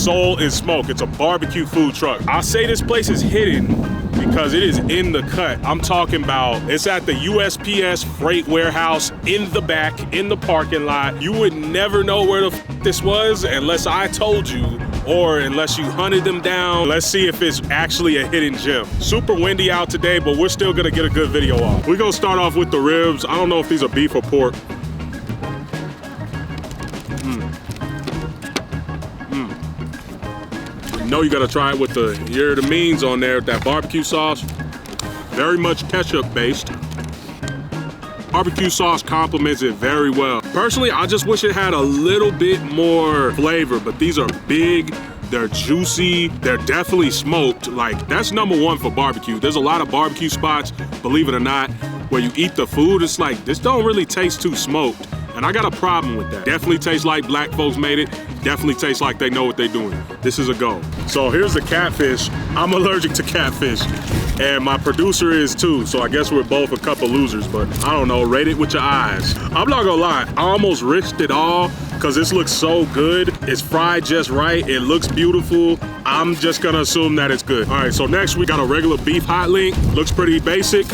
Soul and Smoke. It's a barbecue food truck. I'll say this place is hidden because it is in the cut. I'm talking about, it's at the USPS freight warehouse in the back, in the parking lot. You would never know where the f this was unless I told you, or unless you hunted them down. Let's see if it's actually a hidden gem. Super windy out today, but we're still gonna get a good video off. We're gonna start off with the ribs. I don't know if these are beef or pork. You know you gotta try it with the means on there, that barbecue sauce. Very much ketchup based. Barbecue sauce complements it very well. Personally, I just wish it had a little bit more flavor, but these are big, they're juicy, they're definitely smoked. Like, that's #1 for barbecue. There's a lot of barbecue spots, believe it or not, where you eat the food, it's like, this don't really taste too smoked. And I got a problem with that. Definitely tastes like black folks made it. Definitely tastes like they know what they're doing. This is a go. So here's the catfish. I'm allergic to catfish. And my producer is too, so I guess we're both a couple losers, but I don't know, rate it with your eyes. I'm not gonna lie, I almost risked it all because this looks so good. It's fried just right, it looks beautiful. I'm just gonna assume that it's good. All right, so next we got a regular beef hot link. Looks pretty basic.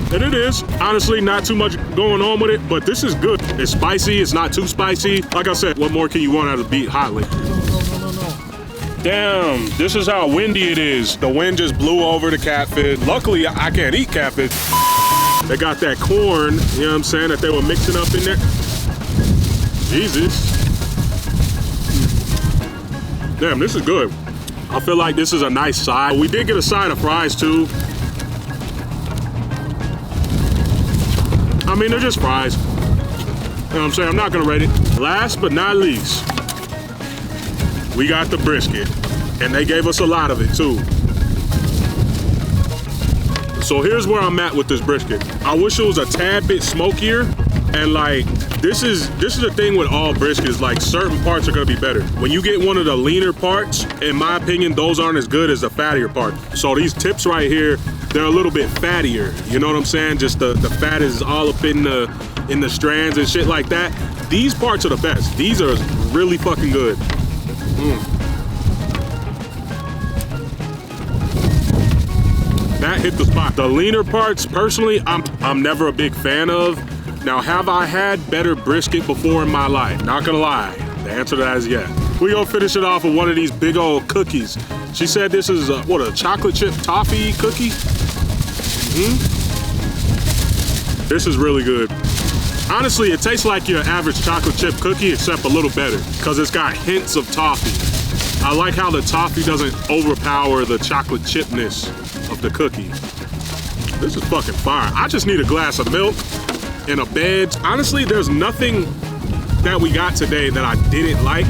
And it is, honestly, not too much going on with it, but this is good. It's spicy, it's not too spicy. Like I said, what more can you want out of beef hot link? Damn, this is how windy it is. The wind just blew over the catfish. Luckily, I can't eat catfish. They got that corn, you know what I'm saying, that they were mixing up in there. Jesus. Damn, this is good. I feel like this is a nice side. We did get a side of fries too. I mean, they're just fries. You know what I'm saying? I'm not gonna rate it. Last but not least, we got the brisket. And they gave us a lot of it too. So here's where I'm at with this brisket. I wish it was a tad bit smokier. And like, this is the thing with all briskets, like certain parts are gonna be better. When you get one of the leaner parts, in my opinion, those aren't as good as the fattier part. So these tips right here, they're a little bit fattier. You know what I'm saying? Just the fat is all up in the strands and shit like that. These parts are the best. These are really fucking good. That hit the spot. The leaner parts, personally, I'm never a big fan of. Now, have I had better brisket before in my life? Not gonna lie, the answer to that is yes. We gonna finish it off with one of these big old cookies. She said this is a chocolate chip toffee cookie? This is really good. Honestly, it tastes like your average chocolate chip cookie, except a little better, because it's got hints of toffee. I like how the toffee doesn't overpower the chocolate chipness of the cookie. This is fucking fire. I just need a glass of milk and a bed. Honestly, there's nothing that we got today that I didn't like.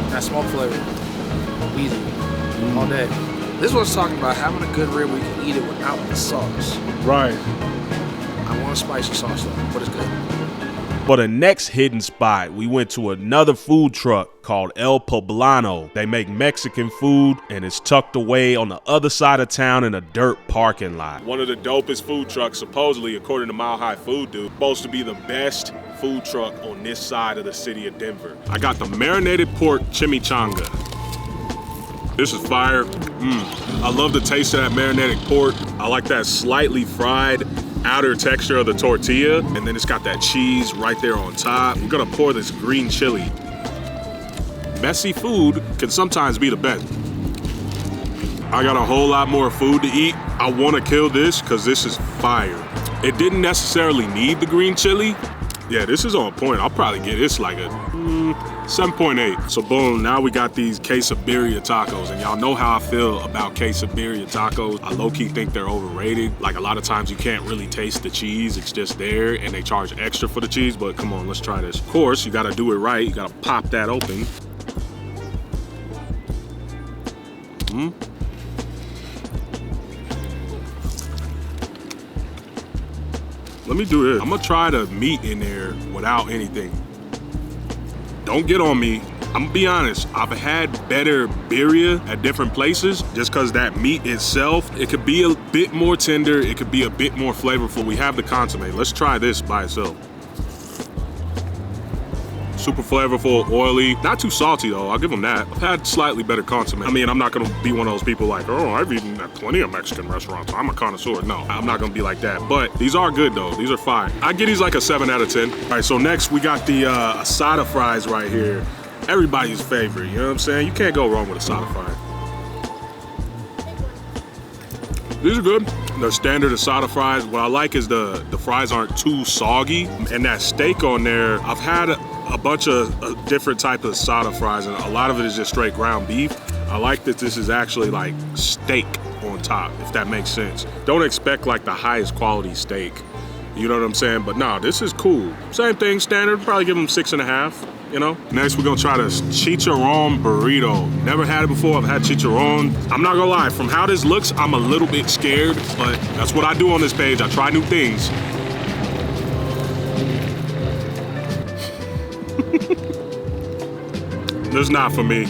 That smoke flavor, easy, all day. This was talking about having a good rib where you can eat it without the sauce. Right. I want a spicy sauce though, but it's good. For the next hidden spot, we went to another food truck called El Poblano. They make Mexican food and it's tucked away on the other side of town in a dirt parking lot. One of the dopest food trucks, supposedly, according to Mile High Food Dude, supposed to be the best food truck on this side of the city of Denver. I got the marinated pork chimichanga. This is fire. I love the taste of that marinated pork. I like that slightly fried outer texture of the tortilla, and then it's got that cheese right there on top. You're gonna pour this green chili. Messy food can sometimes be the best. I got a whole lot more food to eat. I wanna kill this because this is fire. It didn't necessarily need the green chili. Yeah, this is on point. I'll probably get this like a 7.8. So boom, now we got these quesabirria tacos, and y'all know how I feel about quesabirria tacos. I low-key think they're overrated. Like, a lot of times you can't really taste the cheese. It's just there, and they charge extra for the cheese, but come on, let's try this. Of course, you gotta do it right. You gotta pop that open. Let me do this. I'm gonna try the meat in there without anything. Don't get on me. I'm gonna be honest, I've had better birria at different places just because that meat itself, it could be a bit more tender, it could be a bit more flavorful. We have the consomme. Let's try this by itself. Super flavorful, oily, not too salty though, I'll give them that. I've had slightly better consomme. I mean, I'm not gonna be one of those people like, oh, I've eaten at plenty of Mexican restaurants, I'm a connoisseur. No, I'm not gonna be like that, but these are good though, these are fine. I give these like a 7 out of 10. All right, so next we got the asada fries right here. Everybody's favorite, you know what I'm saying? You can't go wrong with asada fries. These are good. The standard asada fries, what I like is the fries aren't too soggy. And that steak on there, I've had a bunch of different types of asada fries, and a lot of it is just straight ground beef. I like that this is actually like steak on top, if that makes sense. Don't expect like the highest quality steak. You know what I'm saying? But nah, this is cool. Same thing, standard, probably give them 6.5. You know? Next, we're gonna try this chicharron burrito. Never had it before, I've had chicharron. I'm not gonna lie, from how this looks, I'm a little bit scared, but that's what I do on this page. I try new things. This is not for me.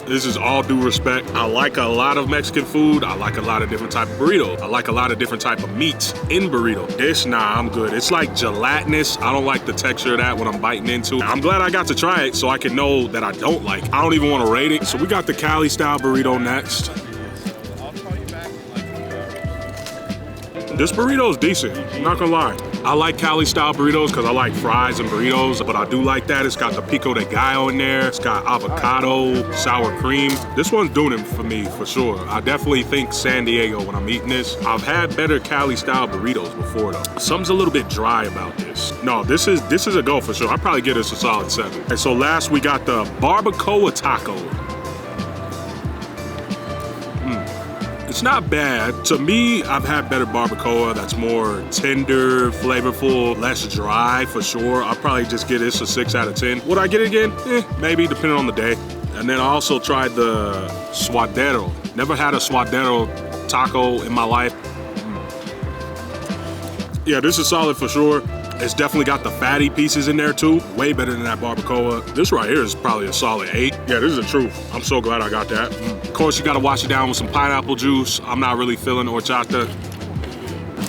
This is all due respect. I like a lot of Mexican food. I like a lot of different type of burrito. I like a lot of different type of meats in burrito. This, nah, I'm good. It's like gelatinous. I don't like the texture of that when I'm biting into it. I'm glad I got to try it so I can know that I don't like it. I don't even want to rate it. So we got the Cali style burrito next. This burrito is decent, I'm not gonna lie. I like Cali style burritos because I like fries and burritos, but I do like that. It's got the pico de gallo in there. It's got avocado, sour cream. This one's doing it for me, for sure. I definitely think San Diego when I'm eating this. I've had better Cali style burritos before though. Something's a little bit dry about this. No, this is a go for sure. I'd probably give this a solid 7. And so last we got the barbacoa taco. It's not bad. To me, I've had better barbacoa that's more tender, flavorful, less dry for sure. I'll probably just give this a 6 out of 10. Would I get it again? Maybe, depending on the day. And then I also tried the suadero. Never had a suadero taco in my life. Yeah, this is solid for sure. It's definitely got the fatty pieces in there too. Way better than that barbacoa. This right here is probably a solid 8. Yeah, this is the truth. I'm so glad I got that. Of course, you gotta wash it down with some pineapple juice. I'm not really feeling horchata.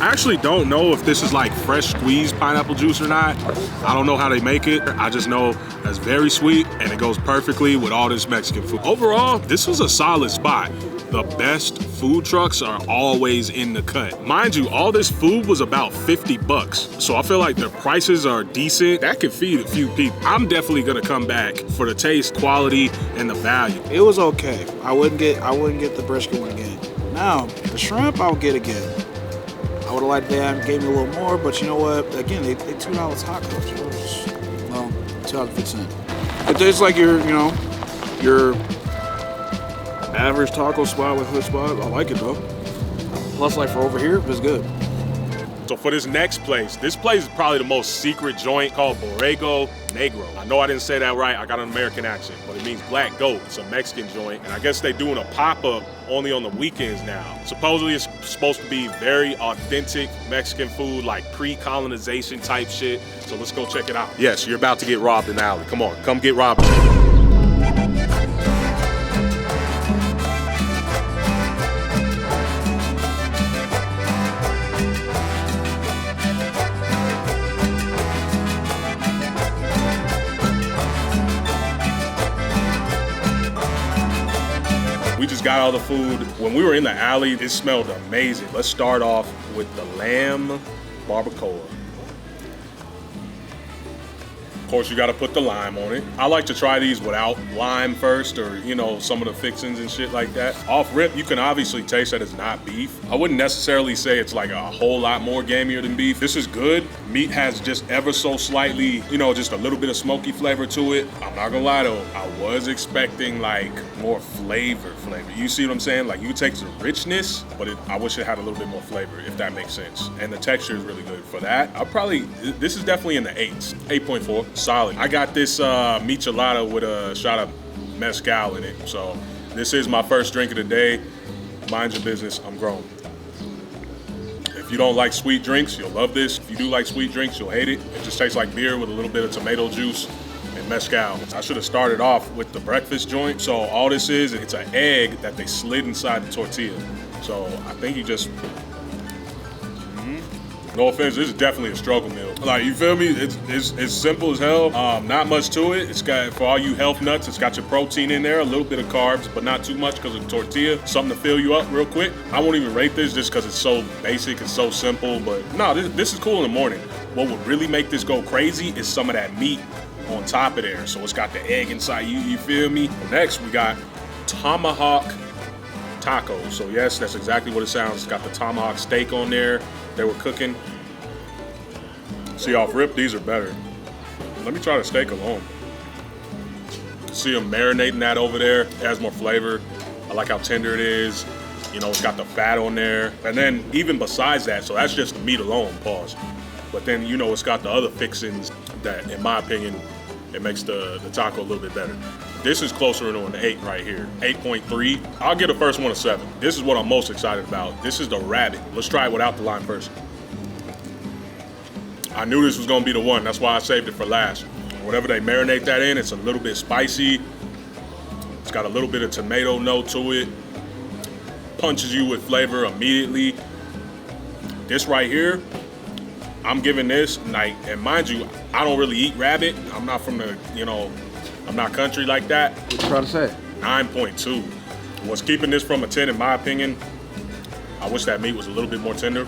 I actually don't know if this is like fresh squeezed pineapple juice or not. I don't know how they make it. I just know it's very sweet and it goes perfectly with all this Mexican food. Overall, this was a solid spot. The best food trucks are always in the cut. Mind you, all this food was about 50 bucks. So I feel like the prices are decent. That could feed a few people. I'm definitely gonna come back for the taste, quality, and the value. It was okay. I wouldn't get the brisket one again. Now, the shrimp I'll get again. I would have liked that, gave me a little more, but you know what? Again, they $2 tacos. Well, $2.50. It tastes like your average taco spot with hood spot. I like it though. Plus, like for over here, it's good. So for this next place, this place is probably the most secret joint called Borrego Negro. I know I didn't say that right, I got an American accent, but it means black goat. It's a Mexican joint, and I guess they're doing a pop-up only on the weekends now. Supposedly it's supposed to be very authentic Mexican food, like pre-colonization type shit. So let's go check it out. Yes, you're about to get robbed in the alley. Come on, come get robbed. We just got all the food. When we were in the alley, it smelled amazing. Let's start off with the lamb barbacoa. Of course, you gotta put the lime on it. I like to try these without lime first, or you know, some of the fixings and shit like that. Off rip, you can obviously taste that it's not beef. I wouldn't necessarily say it's like a whole lot more gamier than beef. This is good. Meat has just ever so slightly, you know, just a little bit of smoky flavor to it. I'm not gonna lie though, I was expecting like more flavor. You see what I'm saying? Like you take the richness, but I wish it had a little bit more flavor, if that makes sense. And the texture is really good. For that, this is definitely in the 8s, 8.4. Solid. I got this michelada with a shot of mezcal in it. So this is my first drink of the day. Mind your business, I'm grown. If you don't like sweet drinks, you'll love this. If you do like sweet drinks, you'll hate it. It just tastes like beer with a little bit of tomato juice and mezcal. I should have started off with the breakfast joint. So all this is, it's an egg that they slid inside the tortilla. So I think you just, no offense, this is definitely a struggle meal. Like, you feel me? It's simple as hell. Not much to it. It's got, for all you health nuts, it's got your protein in there, a little bit of carbs, but not too much because of the tortilla. Something to fill you up real quick. I won't even rate this just because it's so basic, it's so simple, but no, this is cool in the morning. What would really make this go crazy is some of that meat on top of there. So it's got the egg inside, you feel me? Next, we got tomahawk tacos. So yes, that's exactly what it sounds. It's got the tomahawk steak on there they were cooking. See, off rip, these are better. Let me try the steak alone. See them marinating that over there. It has more flavor. I like how tender it is. You know, it's got the fat on there. And then even besides that, so that's just the meat alone, pause. But then, you know, it's got the other fixings that, in my opinion, it makes the taco a little bit better. This is closer to an 8 right here, 8.3. I'll give the first one a 7. This is what I'm most excited about. This is the rabbit. Let's try it without the lime first. I knew this was gonna be the one. That's why I saved it for last. Whatever they marinate that in, it's a little bit spicy. It's got a little bit of tomato note to it. Punches you with flavor immediately. This right here, I'm giving this, like, and mind you, I don't really eat rabbit. I'm not from the, you know, I'm not country like that. What you trying to say? 9.2. What's keeping this from a 10, in my opinion, I wish that meat was a little bit more tender.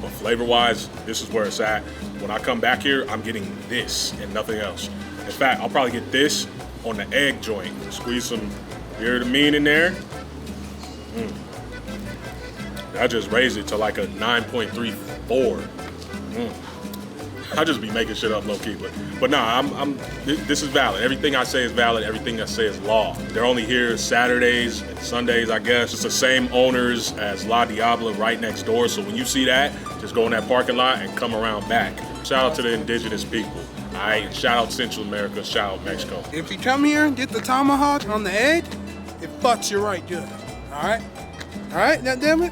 But flavor-wise, this is where it's at. When I come back here, I'm getting this and nothing else. In fact, I'll probably get this on the egg joint. Squeeze some beer to mean in there. I just raised it to like a 9.34. I just be making shit up low key, but nah, this is valid. Everything I say is valid. Everything I say is law. They're only here Saturdays and Sundays, I guess. It's the same owners as La Diabla right next door. So when you see that, just go in that parking lot and come around back. Shout out to the indigenous people. All right, and shout out Central America, shout out Mexico. If you come here and get the tomahawk on the edge, it fucks you right good. All right? All right, goddammit?